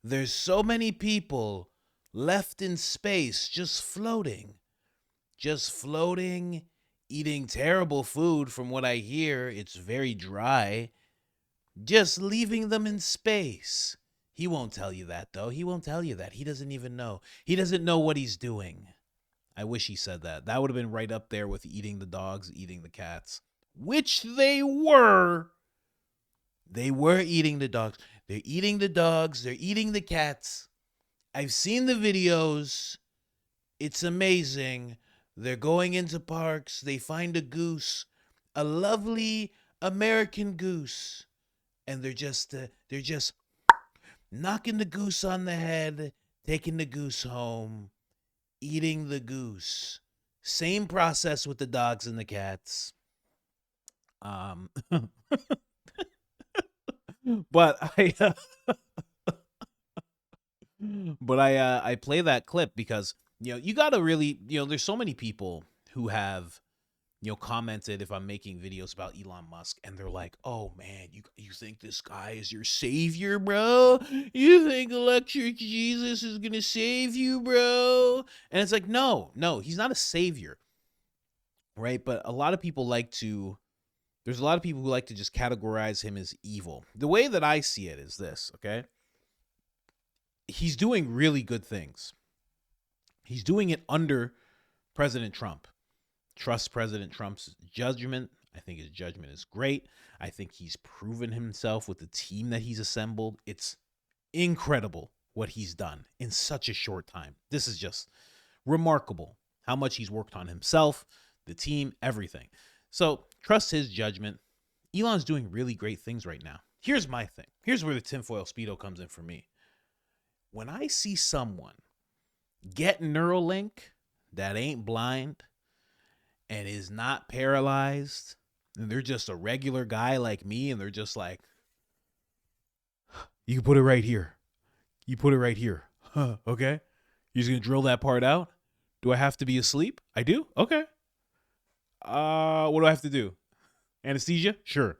There's so many people left in space just floating, eating terrible food from what I hear. It's very dry. Just leaving them in space. He won't tell you that, though. He won't tell you that. He doesn't even know. He doesn't know what he's doing. I wish he said that. That would have been right up there with eating the dogs, eating the cats, which they were. They were eating the dogs. They're eating the dogs. They're eating the cats. I've seen the videos. It's amazing. They're going into parks. They find a goose, a lovely American goose, and they're just knocking the goose on the head, taking the goose home, eating the goose. Same process with the dogs and the cats. But I play that clip because you gotta really there's so many people who have commented if I'm making videos about Elon Musk, and they're like, oh man, you think this guy is your savior, bro? You think electric Jesus is gonna save you, bro? And it's like, no, he's not a savior, right? But there's a lot of people who like to just categorize him as evil. The way that I see it is this, okay? He's doing really good things. He's doing it under President Trump. Trust President Trump's judgment. I think his judgment is great. I think he's proven himself with the team that he's assembled. It's incredible what he's done in such a short time. This is just remarkable how much he's worked on himself, the team, everything. So trust his judgment. Elon's doing really great things right now. Here's my thing. Here's where the tinfoil Speedo comes in for me. When I see someone get Neuralink that ain't blind and is not paralyzed, and they're just a regular guy like me, and they're just like, you can put it right here. You put it right here. Huh, okay? You're just gonna drill that part out? Do I have to be asleep? I do? Okay. What do I have to do? Anesthesia? Sure.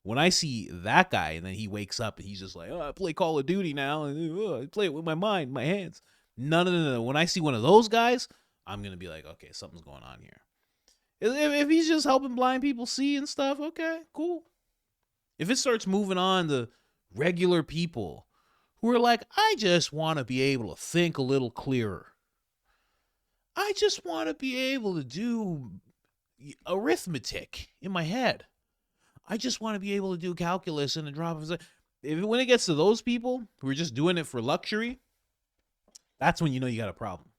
When I see that guy and then he wakes up and he's just like, oh, I play Call of Duty now and I play it with my mind, my hands. No. When I see one of those guys, I'm gonna be like, okay, something's going on here. If he's just helping blind people see and stuff, okay, cool. If it starts moving on to regular people who are like, I just want to be able to think a little clearer. I just want to be able to do arithmetic in my head. I just want to be able to do calculus in a drop of a second. When it gets to those people who are just doing it for luxury, that's when you know you got a problem.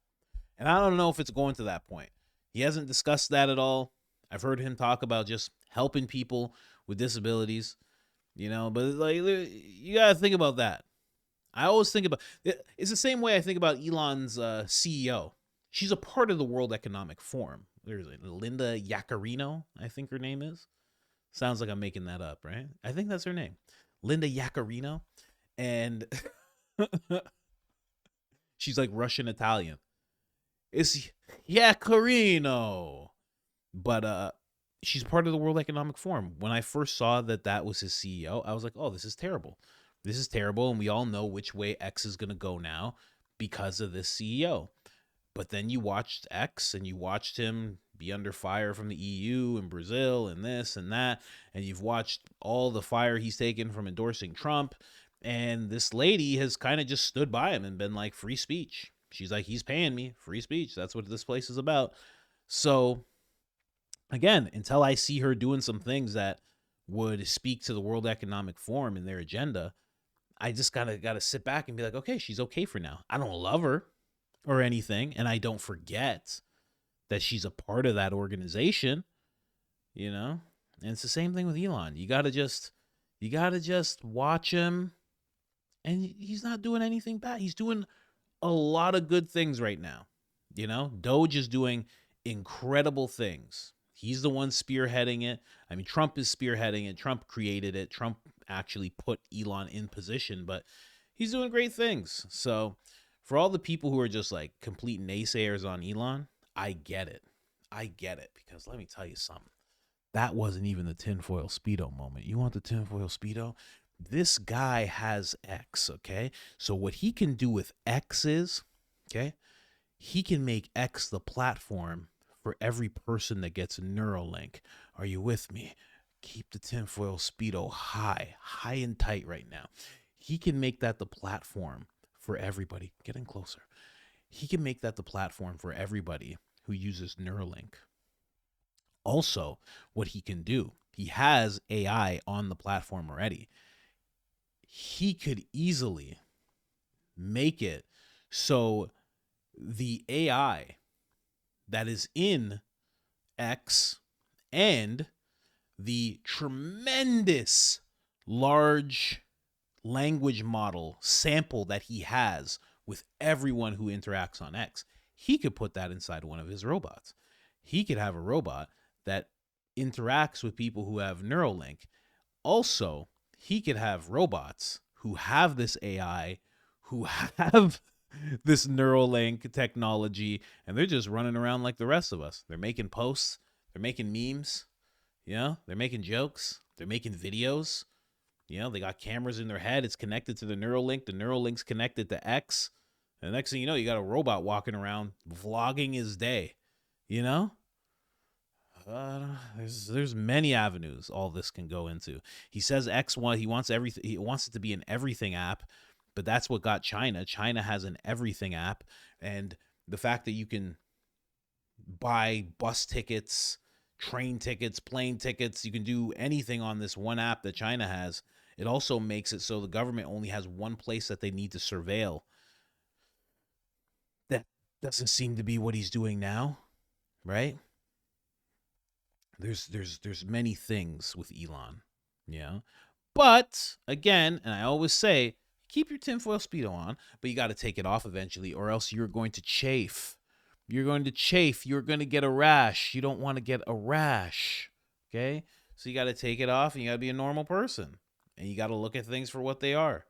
And I don't know if it's going to that point. He hasn't discussed that at all. I've heard him talk about just helping people with disabilities, but like you got to think about that. I always think about it's the same way I think about Elon's CEO. She's a part of the World Economic Forum. There's Linda Yaccarino, I think her name is. Sounds like I'm making that up, right? I think that's her name. Linda Yaccarino. And she's like Russian Italian. It's Yaccarino. But she's part of the World Economic Forum. When I first saw that was his CEO, I was like, oh, this is terrible. This is terrible. And we all know which way X is going to go now because of this CEO. But then you watched X and you watched him be under fire from the EU and Brazil and this and that. And you've watched all the fire he's taken from endorsing Trump. And this lady has kind of just stood by him and been like, free speech. She's like, he's paying me, free speech. That's what this place is about. So again, until I see her doing some things that would speak to the World Economic Forum and their agenda, I just gotta sit back and be like, okay, she's okay for now. I don't love her or anything, and I don't forget that she's a part of that organization, And it's the same thing with Elon. You gotta just watch him, and he's not doing anything bad. He's doing a lot of good things right now. Doge is doing incredible things. He's the one spearheading it. I mean, Trump is spearheading it. Trump created it. Trump actually put Elon in position, but he's doing great things. So for all the people who are just like complete naysayers on Elon, I get it. Because let me tell you something. That wasn't even the tinfoil Speedo moment. You want the tinfoil Speedo? This guy has X, okay? So what he can do with X is, okay, he can make X the platform for every person that gets Neuralink. Are you with me? Keep the tinfoil Speedo high and tight right now. He can make that the platform for everybody. Getting closer. He can make that the platform for everybody who uses Neuralink. Also, what he can do, he has AI on the platform already. He could easily make it so the AI that is in X and the tremendous large language model sample that he has with everyone who interacts on X, he could put that inside one of his robots. He could have a robot that interacts with people who have Neuralink. Also, he could have robots who have this AI, who have this Neuralink technology, and they're just running around like the rest of us. They're making posts, they're making memes, they're making jokes, they're making videos. They got cameras in their head. It's connected to the Neuralink. The Neuralink's connected to X. And the next thing you know, you got a robot walking around vlogging his day. There's many avenues all this can go into. He says he wants everything. He wants it to be an everything app, but that's what got China. China has an everything app, and the fact that you can buy bus tickets, train tickets, plane tickets, you can do anything on this one app that China has. It also makes it so the government only has one place that they need to surveil. That doesn't seem to be what he's doing now, right? There's many things with Elon, But again, and I always say, keep your tinfoil Speedo on, but you got to take it off eventually, or else you're going to chafe. You're going to chafe. You're going to get a rash. You don't want to get a rash, okay? So you got to take it off, and you got to be a normal person, and you got to look at things for what they are.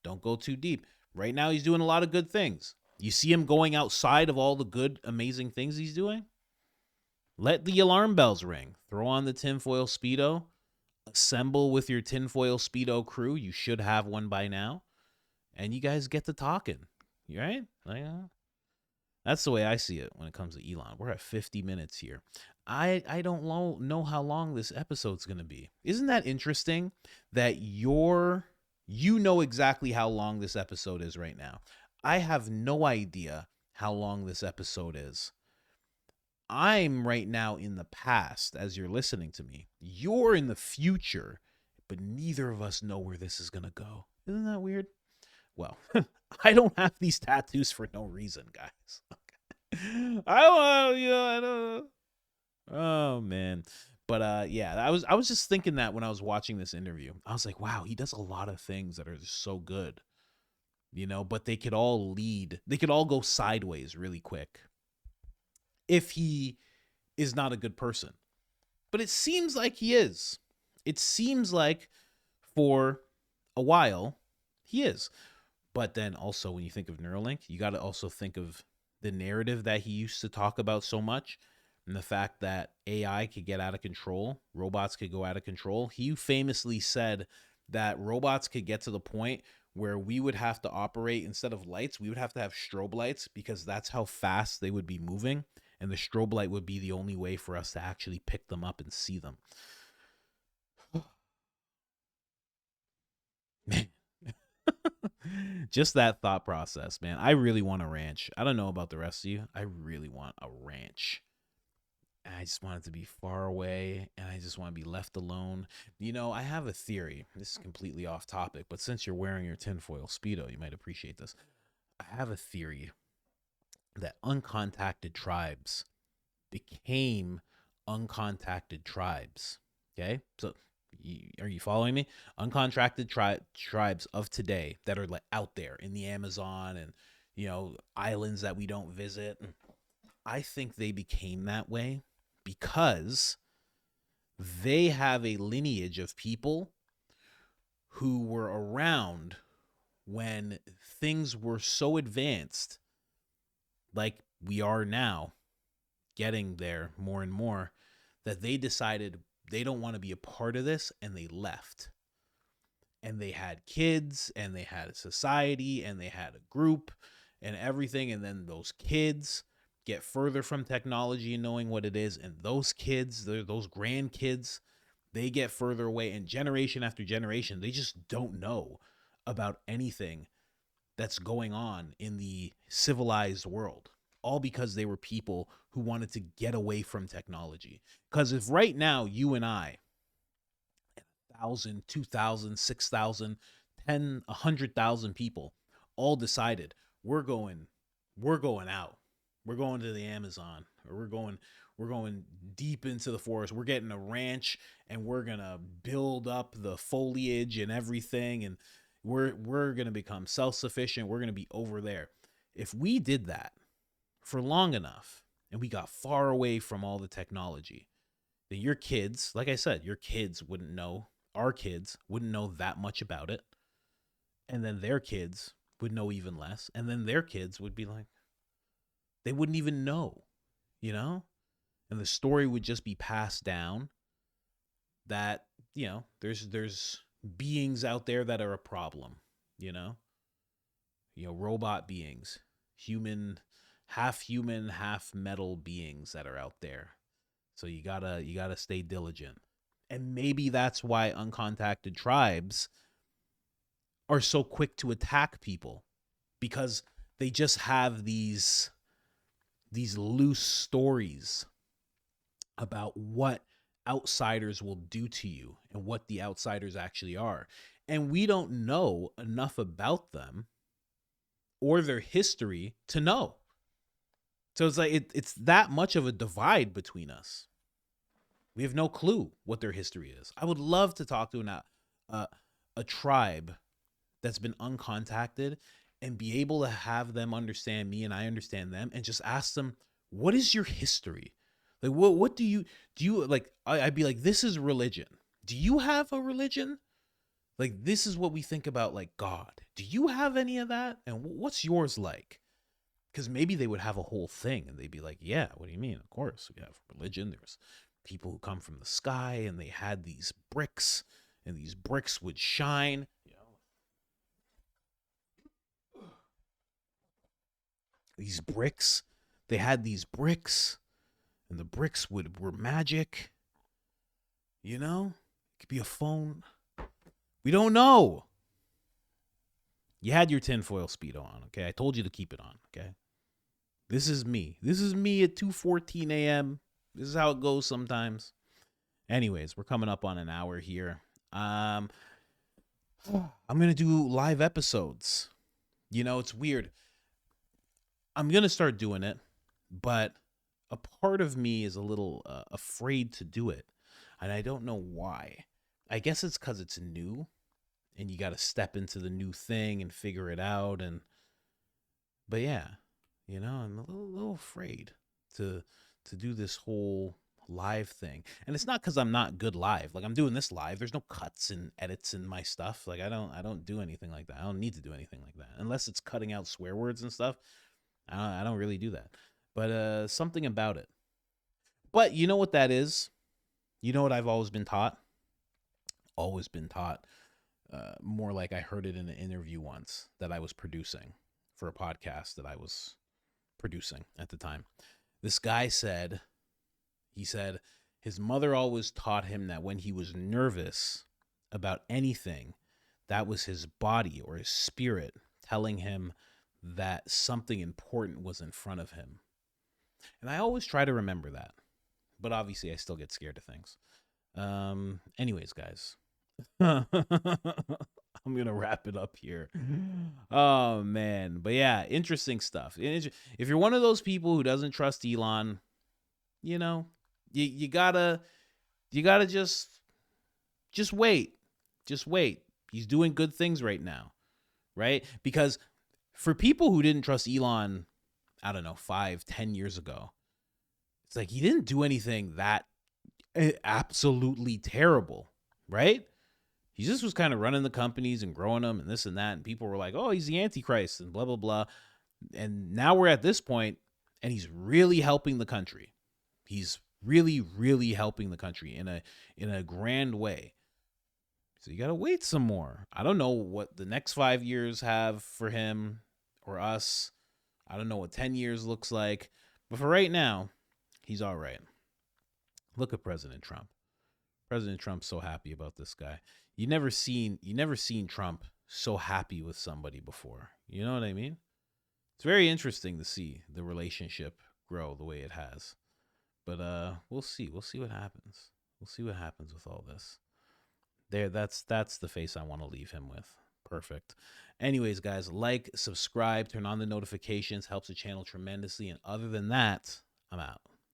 Don't go too deep. Right now, he's doing a lot of good things. You see him going outside of all the good, amazing things he's doing? Let the alarm bells ring. Throw on the tinfoil Speedo. Assemble with your tinfoil Speedo crew. You should have one by now. And you guys get to talking. Right? That's the way I see it when it comes to Elon. We're at 50 minutes here. I don't know how long this episode's going to be. Isn't that interesting that you know exactly how long this episode is right now? I have no idea how long this episode is. I'm right now in the past as you're listening to me. You're in the future, but neither of us know where this is going to go. Isn't that weird? Well, I don't have these tattoos for no reason, guys. I don't know. Oh, man. But yeah, I was just thinking that when I was watching this interview. I was like, wow, he does a lot of things that are just so good. But they could all go sideways really quick if he is not a good person. But it seems like he is. It seems like for a while he is. But then also when you think of Neuralink, you got to also think of the narrative that he used to talk about so much, and the fact that AI could get out of control, robots could go out of control. He famously said that robots could get to the point where we would have to operate, instead of lights, we would have to have strobe lights, because that's how fast they would be moving. And the strobe light would be the only way for us to actually pick them up and see them. Man. Just that thought process, man. I really want a ranch. I don't know about the rest of you. I really want a ranch. And I just want it to be far away, and I just want to be left alone. I have a theory. This is completely off topic, but since you're wearing your tinfoil Speedo, you might appreciate this. I have a theory that uncontacted tribes became uncontacted tribes. Okay? So are you following me? Uncontracted tribes of today that are like out there in the Amazon and islands that we don't visit. I think they became that way because they have a lineage of people who were around when things were so advanced, like we are now, getting there more and more, that they decided they don't want to be a part of this, and they left. And they had kids, and they had a society, and they had a group and everything, and then those kids get further from technology and knowing what it is, and those kids, those grandkids, they get further away, and generation after generation, they just don't know about anything that's going on in the civilized world, all because they were people who wanted to get away from technology. Because if right now you and I, 1,000, 2,000, 6,000, 10, 100,000 people all decided we're going out. We're going to the Amazon, or we're going deep into the forest. We're getting a ranch, and we're going to build up the foliage and everything, and we're going to become self-sufficient. We're going to be over there. If we did that for long enough and we got far away from all the technology, then your kids, like I said, your kids wouldn't know, our kids wouldn't know that much about it. And then their kids would know even less. And then their kids would be like, they wouldn't even know, And the story would just be passed down that, there's beings out there that are a problem, robot beings, half human, half metal beings that are out there. So you gotta stay diligent. And maybe that's why uncontacted tribes are so quick to attack people, because they just have these loose stories about what outsiders will do to you and what the outsiders actually are. And we don't know enough about them or their history to know. So it's like it's that much of a divide between us. We have no clue what their history is. I would love to talk to a tribe that's been uncontacted and be able to have them understand me and I understand them, and just ask them, what is your history? Like, what do you like? I'd be like, this is religion. Do you have a religion? Like, this is what we think about, like God. Do you have any of that? And what's yours like? Because maybe they would have a whole thing and they'd be like, yeah, what do you mean? Of course, we have religion. There's people who come from the sky and they had these bricks and these bricks would shine. These bricks, they had these bricks and the bricks were magic. You know, it could be a phone. We don't know. You had your tinfoil Speedo on, okay? I told you to keep it on, okay? This is me. This is me at 2:14 a.m. This is how it goes sometimes. Anyways, we're coming up on an hour here. I'm going to do live episodes. You know, it's weird. I'm going to start doing it, but a part of me is a little afraid to do it. And I don't know why. I guess it's because it's new and you got to step into the new thing and figure it out. But yeah, you know, I'm a little afraid to do this whole live thing. And it's not because I'm not good live. Like, I'm doing this live. There's no cuts and edits in my stuff. Like, I don't do anything like that. I don't need to do anything like that unless it's cutting out swear words and stuff. I don't really do that. But something about it. But you know what that is? You know what I've always been taught? Always been taught. More like I heard it in an interview once that I was producing for a podcast that I was producing at the time. This guy said, his mother always taught him that when he was nervous about anything, that was his body or his spirit telling him that something important was in front of him. And I always try to remember that. But obviously I still get scared of things. Anyways, guys. I'm going to wrap it up here. Oh, man. But yeah, interesting stuff. If you're one of those people who doesn't trust Elon, you know, you gotta just wait. Just wait. He's doing good things right now, right? Because for people who didn't trust Elon, I don't know, 5-10 years ago, it's like he didn't do anything that absolutely terrible, right? He just was kind of running the companies and growing them and this and that. And people were like, oh, he's the Antichrist and blah, blah, blah. And now we're at this point and he's really helping the country. He's really, really helping the country in a grand way. So you got to wait some more. I don't know what the next 5 years have for him or us. I don't know what 10 years looks like. But for right now, he's all right. Look at President Trump. President Trump's so happy about this guy. You never seen Trump so happy with somebody before. You know what I mean? It's very interesting to see the relationship grow the way it has. But we'll see. We'll see what happens. We'll see what happens with all this. That's the face I want to leave him with. Perfect. Anyways, guys, like, subscribe, turn on the notifications, helps the channel tremendously. And other than that, I'm out.